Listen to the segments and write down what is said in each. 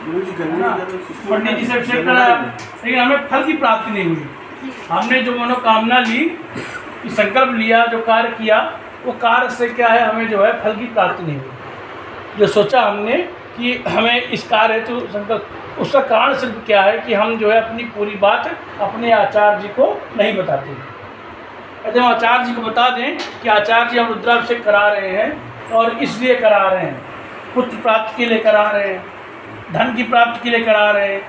पंडित जी से अभिषेक करा, लेकिन हमें फल की प्राप्ति नहीं हुई। हमने जो मनोकामना ली, संकल्प लिया, जो कार्य किया, वो कार्य से क्या है, हमें जो है फल की प्राप्ति नहीं हुई। जो सोचा हमने कि हमें इस कार्य हेतु संकल्प, उसका कारण सिर्फ क्या है कि हम जो है अपनी पूरी बात अपने आचार्य जी को नहीं बताते। यदि हम आचार्य जी को बता दें कि आचार्य जी हम रुद्राभिषेक करा रहे हैं और इसलिए करा रहे हैं, पुत्र प्राप्ति के लिए करा रहे हैं, धन की प्राप्ति के लिए करा रहे हैं,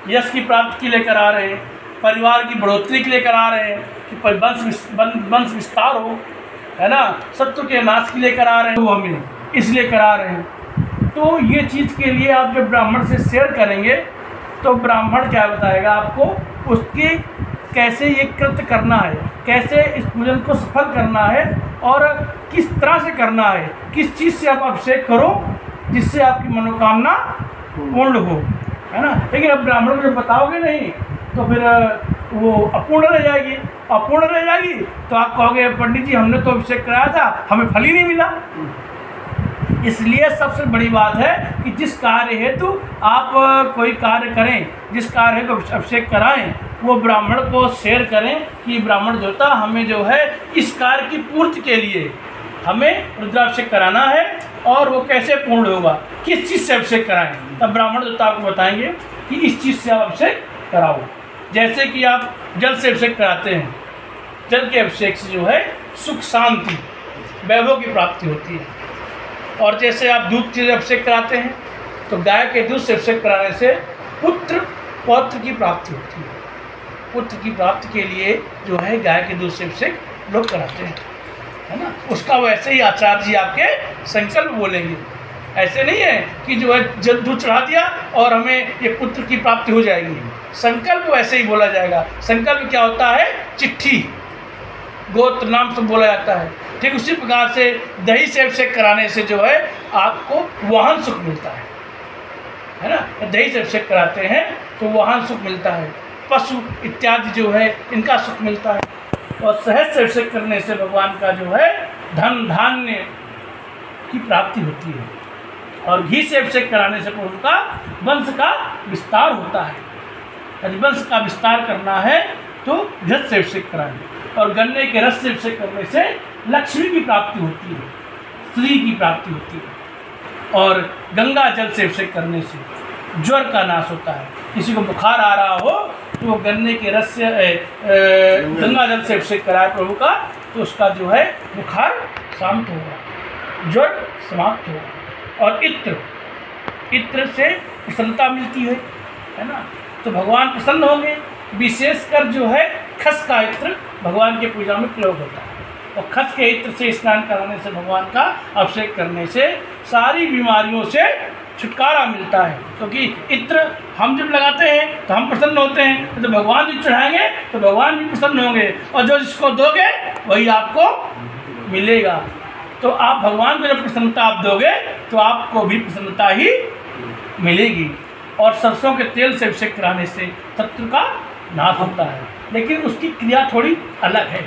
यश की प्राप्ति के लिए करा रहे हैं, परिवार की बढ़ोतरी के लिए करा रहे हैं कि वंश विस्तार हो, है ना, शत्रु के नाश के लिए करा रहे हैं, वो हमें इसलिए करा रहे हैं। तो ये चीज़ के लिए आप जब ब्राह्मण से शेयर करेंगे तो ब्राह्मण क्या बताएगा आपको, उसके कैसे ये कृत्य करना है, कैसे इस पूजन को सफल करना है और किस तरह से करना है, किस चीज़ से आप अभिषेक करो जिससे आपकी मनोकामना पूर्ण हो, है ना। लेकिन अब ब्राह्मण को जब बताओगे नहीं तो फिर वो अपूर्ण रह जाएगी। अपूर्ण रह जाएगी तो आप कहोगे पंडित जी हमने तो अभिषेक कराया था, हमें फल ही नहीं मिला। इसलिए सबसे बड़ी बात है कि जिस कार्य हेतु आप कोई कार्य करें, जिस कार्य को अभिषेक कराएं, वो ब्राह्मण को शेयर करें कि ब्राह्मण देवता हमें जो है इस कार्य की पूर्ति के लिए हमें रुद्राभिषेक कराना है और वो कैसे पूर्ण होगा, किस चीज़ से अभिषेक कराएं। तब ब्राह्मण देवता आपको बताएंगे कि इस चीज़ से आप अभिषेक कराओ। जैसे कि आप जल से अभिषेक कराते हैं, जल के अभिषेक से जो है सुख शांति वैभव की प्राप्ति होती है। और जैसे आप दूध से अभिषेक कराते हैं तो गाय के दूध से अभिषेक कराने से पुत्र पौत्र की प्राप्ति होती है। पुत्र की प्राप्ति के लिए जो है गाय के दूध से अभिषेक लोग कराते हैं, है ना। उसका वैसे ही आचार्य जी आपके संकल्प बोलेंगे। ऐसे नहीं है कि जो है जल दूध चढ़ा दिया और हमें ये पुत्र की प्राप्ति हो जाएगी। संकल्प वैसे ही बोला जाएगा। संकल्प क्या होता है, चिट्ठी गोत्र नाम से बोला जाता है। ठीक उसी प्रकार से दही से अभिषेक कराने से जो है आपको वाहन सुख मिलता है ना। दही से अभिषेक कराते हैं तो वाहन सुख मिलता है, पशु इत्यादि जो है इनका सुख मिलता है। और शहद से अभिषेक करने से भगवान का जो है धन धान्य की प्राप्ति होती है। और घी से अभिषेक कराने से प्रभु का वंश का विस्तार होता है। यदि वंश का विस्तार करना है तो घृत से अभिषेक कराएं। और गन्ने के रस से अभिषेक करने से लक्ष्मी की प्राप्ति होती है, श्री की प्राप्ति होती है। और गंगा जल से अभिषेक करने से ज्वर का नाश होता है। किसी को बुखार आ रहा हो तो वो गन्ने के रस से गंगा जल से अभिषेक कराए प्रभु का, तो उसका जो है बुखार शांत होगा, ज्वर समाप्त होगा। और इत्र से प्रसन्नता मिलती है ना। तो भगवान प्रसन्न होंगे। विशेषकर जो है खस का इत्र भगवान के पूजा में प्रयोग होता है। और खस के इत्र से स्नान कराने से, भगवान का अभिषेक करने से सारी बीमारियों से छुटकारा मिलता है। क्योंकि इत्र हम जब लगाते हैं तो हम प्रसन्न होते हैं, तो भगवान जी चढ़ाएंगे तो भगवान भी प्रसन्न होंगे। और जो जिसको दोगे वही आपको मिलेगा। तो आप भगवान को जब प्रसन्नता आप दोगे तो आपको भी प्रसन्नता ही मिलेगी। और सरसों के तेल से अभिषेक कराने से शत्रु का नाश होता है। लेकिन उसकी क्रिया थोड़ी अलग है।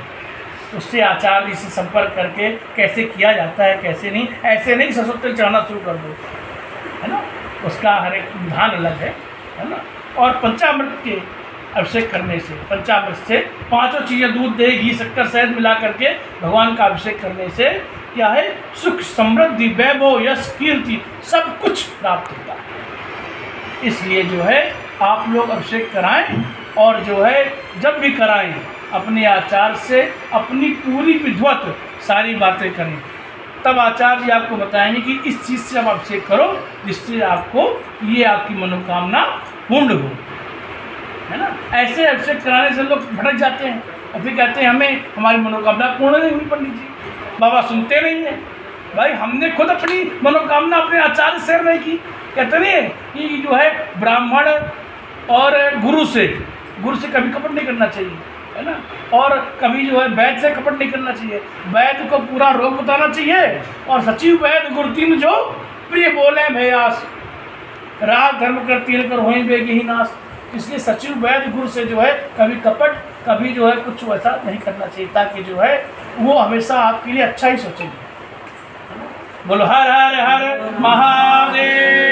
उससे आचार्य से संपर्क करके कैसे किया जाता है, कैसे नहीं, ऐसे नहीं सरसों तेल चढ़ाना शुरू कर दो, है ना। उसका हर एक विधान अलग है ना। और पंचामृत के अभिषेक करने से, पंचामृत से पांचों चीज़ें दूध दही घी शक्कर शहद मिला करके भगवान का अभिषेक करने से क्या है, सुख समृद्धि वैभव यश कीर्ति सब कुछ प्राप्त होता है। इसलिए जो है आप लोग अभिषेक कराएं और जो है जब भी कराएं अपने आचार्य से अपनी पूरी विधिवत सारी बातें करें। तब आचार्य जी आपको बताएंगे कि इस चीज़ से आप अभिषेक करो जिससे आपको ये आपकी मनोकामना पूर्ण हो, है ना। ऐसे अभिषेक कराने से लोग भटक जाते हैं और फिर कहते हैं हमें हमारी मनोकामना पूर्ण नहीं हुई पंडित जी, बाबा सुनते नहीं हैं। भाई हमने खुद अपनी मनोकामना अपने आचार्य से नहीं की। कहते नहीं है कि जो है ब्राह्मण और गुरु से कभी कपट नहीं करना चाहिए, है ना। और कभी जो है वैद्य से कपट नहीं करना चाहिए। वैद्य को पूरा रोग बताना चाहिए। और सचिव वैद्य गुरु तीन जो प्रिय बोले भयास, राज धर्म कर तीन कर होई बेगी ही नाश। इसलिए सचिव वैद्य गुरु से जो है कभी कपट, कभी जो है कुछ वैसा नहीं करना चाहिए, ताकि जो है वो हमेशा आपके लिए अच्छा ही सोचेंगे। बोलो हर हर हर महादेव।